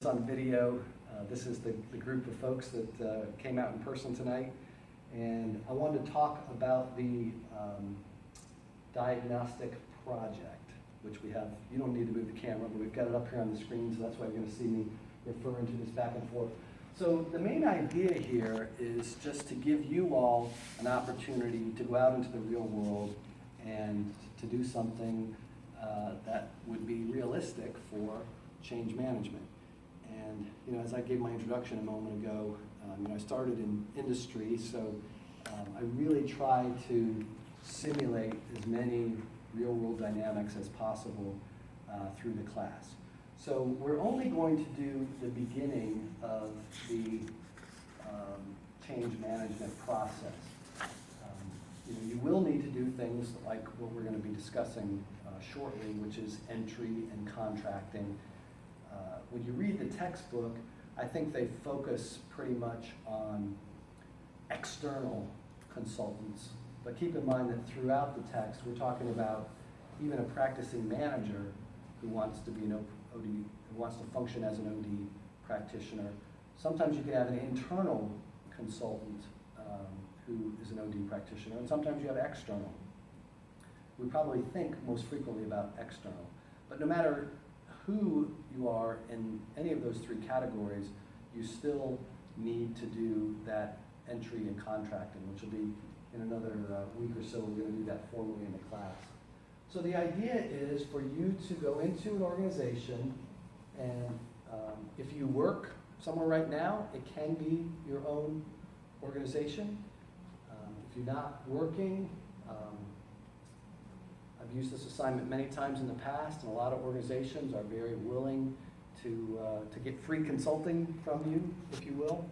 On video. This is the group of folks that came out in person tonight, and I wanted to talk about the Diagnostic Project, which we have. You don't need to move the camera, but we've got it up here on the screen, so that's why you're going to see me referring to this back and forth. So the main idea here is just to give you all an opportunity to go out into the real world and to do something that would be realistic for change management. And as I gave my introduction a moment ago, I started in industry, so I really try to simulate as many real-world dynamics as possible through the class. So we're only going to do the beginning of the change management process. You will need to do things like what we're going to be discussing shortly, which is entry and contracting. When you read the textbook, I think they focus pretty much on external consultants. But keep in mind that throughout the text, we're talking about even a practicing manager who wants to be an OD, who wants to function as an OD practitioner. Sometimes you can have an internal consultant who is an OD practitioner, and sometimes you have external. We probably think most frequently about external. But no matter who you are in any of those three categories, you still need to do that entry and contracting, which will be in another week or so. We're going to do that formally in the class. So the idea is for you to go into an organization, and if you work somewhere right now, it can be your own organization. If you're not working, I've used this assignment many times in the past, and a lot of organizations are very willing to get free consulting from you, if you will.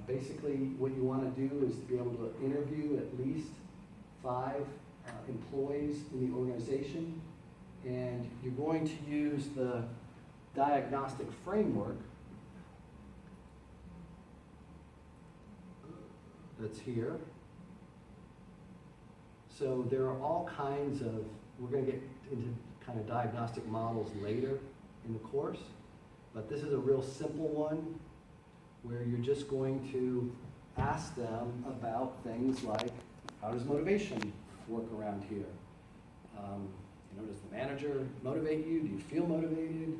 Basically, what you want to do is to be able to interview at least 5 employees in the organization, and you're going to use the diagnostic framework that's here. So there are all kinds of, we're going to get into kind of diagnostic models later in the course, but this is a real simple one where you're just going to ask them about things like, how does motivation work around here? Does the manager motivate you? Do you feel motivated?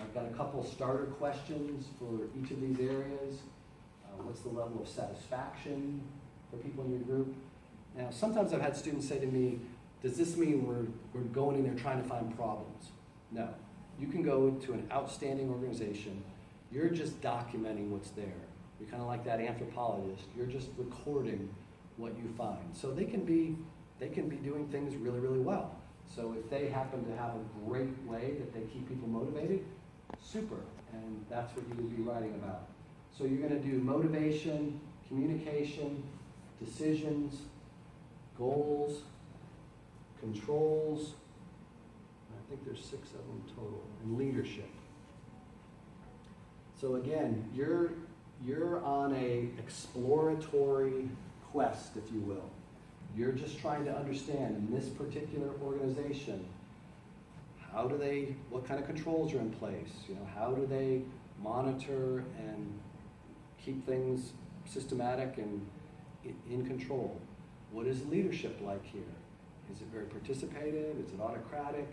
I've got a couple starter questions for each of these areas. What's the level of satisfaction for people in your group? Now, sometimes I've had students say to me, does this mean we're going in there trying to find problems? No. You can go to an outstanding organization. You're just documenting what's there. You're kind of like that anthropologist. You're just recording what you find. So they can be doing things really, really well. So if they happen to have a great way that they keep people motivated, super. And that's what you would be writing about. So you're going to do motivation, communication, decisions, goals, controls, I think there's 6 of them total, and leadership. So again, you're on a exploratory quest, if you will. You're just trying to understand in this particular organization, what kind of controls are in place? How do they monitor and keep things systematic and in control? What is leadership like here? Is it very participative? Is it autocratic?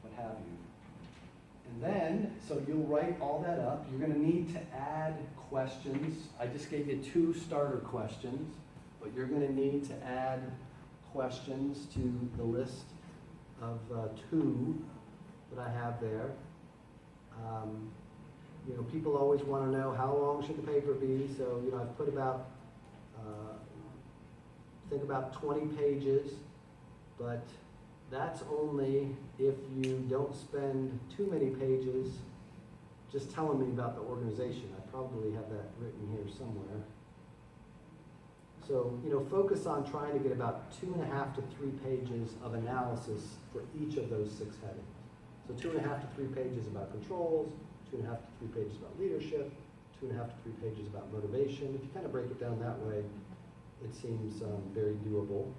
What have you? And then, so you'll write all that up. You're going to need to add questions. I just gave you 2 starter questions, but you're going to need to add questions to the list of 2 that I have there. People always want to know how long should the paper be, so I've put about think about 20 pages, but that's only if you don't spend too many pages just telling me about the organization. I probably have that written here somewhere. So, focus on trying to get about 2.5 to 3 pages of analysis for each of those 6 headings. So 2.5 to 3 pages about controls, 2.5 to 3 pages about leadership, 2.5 to 3 pages about motivation. If you kind of break it down that way, it seems very doable.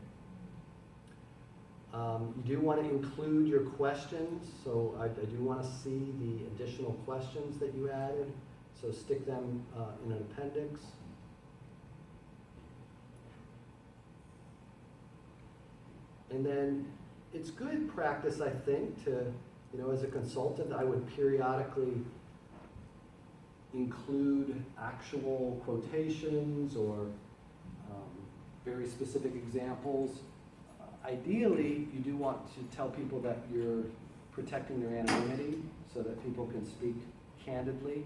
You do want to include your questions, so I do want to see the additional questions that you added, so stick them in an appendix. And then it's good practice, I think, to, as a consultant, I would periodically include actual quotations or very specific examples. Ideally, you do want to tell people that you're protecting their anonymity so that people can speak candidly.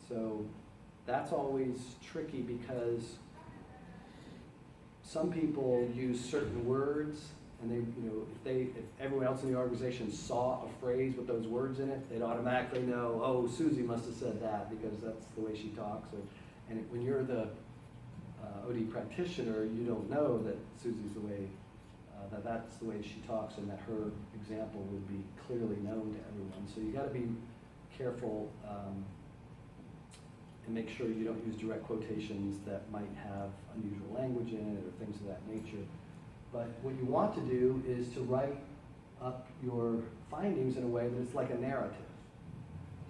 So that's always tricky because some people use certain words and if everyone else in the organization saw a phrase with those words in it, they'd automatically know, oh, Susie must have said that because that's the way she talks. And when you're the OD practitioner, you don't know that Susie's the way, that's the way she talks and that her example would be clearly known to everyone. So you got to be careful and make sure you don't use direct quotations that might have unusual language in it or things of that nature. But what you want to do is to write up your findings in a way that it's like a narrative.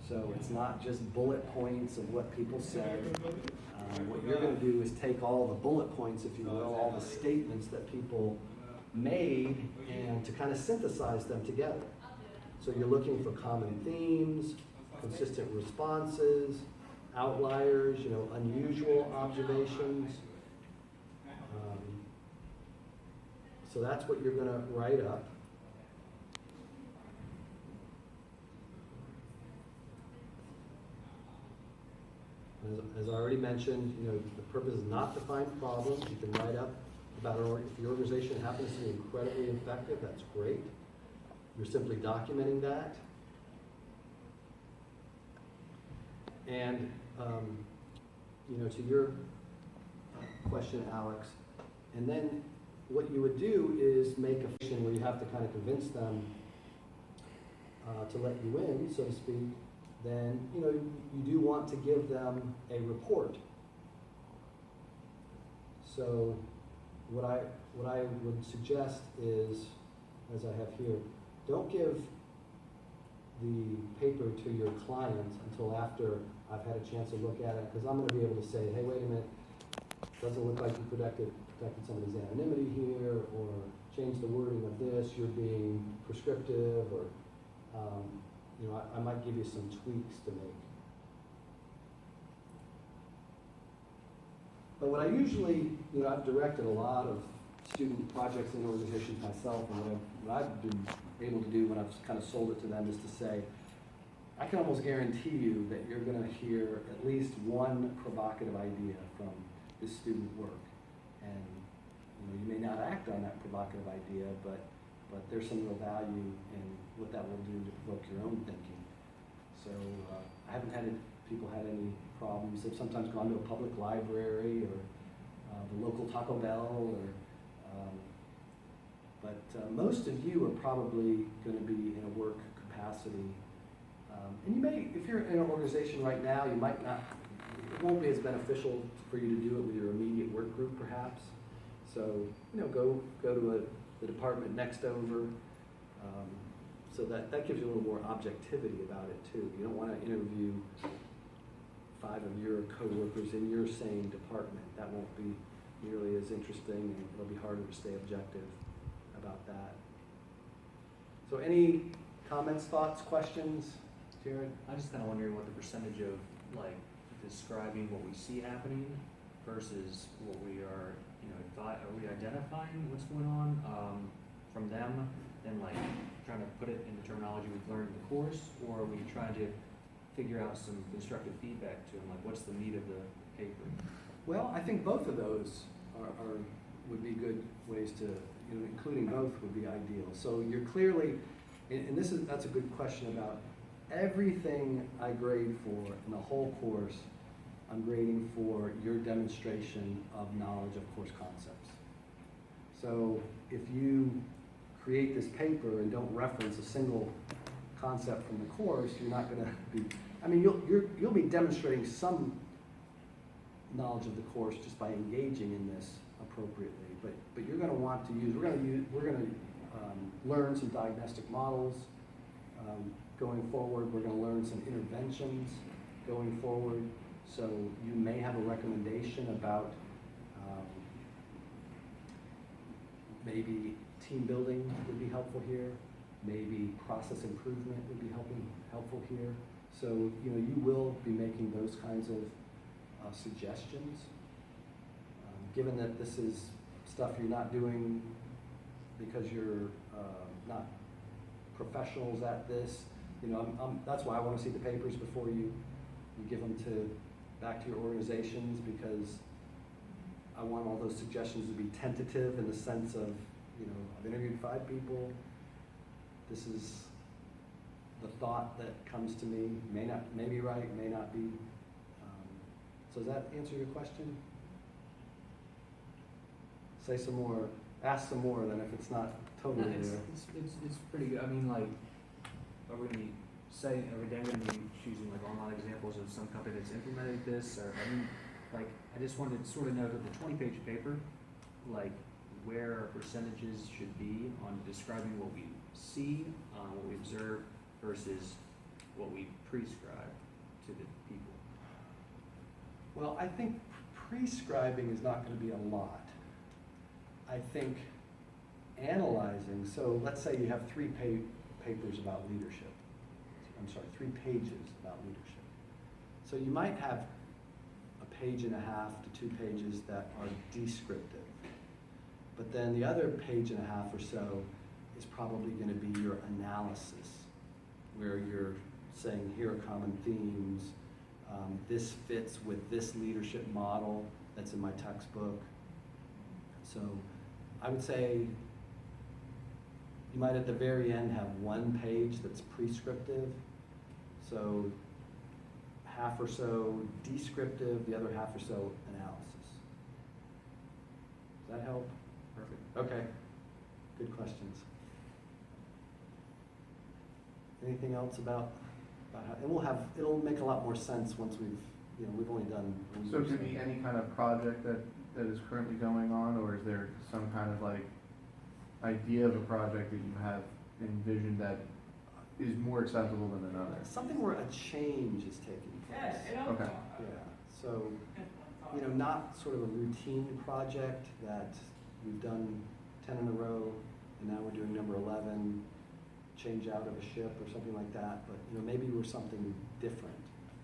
So it's not just bullet points of what people said. What you're going to do is take all the bullet points, if you will, all the statements that people made, and to kind of synthesize them together. So you're looking for common themes, consistent responses, outliers, unusual observations. So that's what you're going to write up. As I already mentioned, the purpose is not to find problems. You can write up about if your organization happens to be incredibly effective, that's great. You're simply documenting that. And, to your question, Alex, and then what you would do is make a fiction where you have to kind of convince them to let you in, so to speak. Then, you do want to give them a report. So what I would suggest is, as I have here, don't give the paper to your client until after I've had a chance to look at it, because I'm going to be able to say, hey, wait a minute, doesn't look like you protected somebody's anonymity here, or change the wording of this, you're being prescriptive, or I might give you some tweaks to make. But what I usually, I've directed a lot of student projects in organizations myself, and what I've been able to do when I've kind of sold it to them is to say, I can almost guarantee you that you're going to hear at least one provocative idea from this student work. And you may not act on that provocative idea, but there's some real value in what that will do to provoke your own thinking. So I haven't had people had any problems. They've sometimes gone to a public library or the local Taco Bell, but most of you are probably going to be in a work capacity. And you may, if you're in an organization right now, you might not, it won't be as beneficial for you to do it with your immediate work group perhaps. So, go to the department next over. So that gives you a little more objectivity about it too. You don't want to interview 5 of your coworkers in your same department. That won't be nearly as interesting, and it'll be harder to stay objective about that. So any comments, thoughts, questions, Jared? I'm just kind of wondering what the percentage of describing what we see happening versus what we are, are we identifying what's going on from them and trying to put it in the terminology we've learned in the course, or are we trying to figure out some constructive feedback to them, what's the meat of the paper? Well, I think both of those would be good ways to, including both would be ideal. So you're clearly, and that's a good question about everything I grade for in the whole course. I'm grading for your demonstration of knowledge of course concepts. So if you create this paper and don't reference a single concept from the course, you're not going to be, you'll be demonstrating some knowledge of the course just by engaging in this appropriately. But you're going to want to use, we're going to learn some diagnostic models. Going forward, we're going to learn some interventions going forward. So you may have a recommendation about maybe team building would be helpful here. Maybe process improvement would be helpful here. So, you know, you will be making those kinds of suggestions. Given that this is stuff you're not doing because you're not professionals at this, you know, that's why I want to see the papers before you give them back to your organizations, because I want all those suggestions to be tentative in the sense of, you know, I've interviewed 5 people. This is the thought that comes to me. May be right, may not be. So does that answer your question? Say some more, ask some more than if it's not totally there. It's pretty good. I mean, like, are we then gonna be choosing like online examples of some company that's implemented this, or, I mean, like, I just wanted to sort of note that the 20-page paper, like, where our percentages should be on describing what we see, what we observe, versus what we prescribe to the people. Well, I think prescribing is not going to be a lot. I think analyzing, so let's say you have 3 papers about leadership. I'm sorry, 3 pages about leadership. So you might have a 1.5 to 2 pages that are descriptive. But then the other 1.5 pages or so is probably going to be your analysis, where you're saying, here are common themes, this fits with this leadership model that's in my textbook. So I would say you might at the very end have 1 page that's prescriptive, so 1/2 or so descriptive, the other 1/2 or so analysis. Does that help? Perfect. Okay, good questions. Anything else about how, and it'll make a lot more sense once we've only done. So it could be any kind of project that is currently going on, or is there some kind of like idea of a project that you have envisioned that is more acceptable than another? Something where a change is taking place. Okay. Yeah, so, you know, not sort of a routine project that we've done 10 in a row, and now we're doing number 11, change out of a ship or something like that, but, you know, maybe we're something different.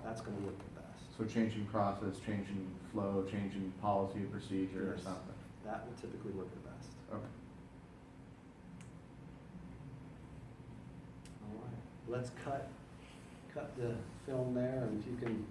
That's gonna work the best. So changing process, changing flow, changing policy or procedure or Yes. something? That will typically work the best. Okay. All right, let's cut the film there, and if you can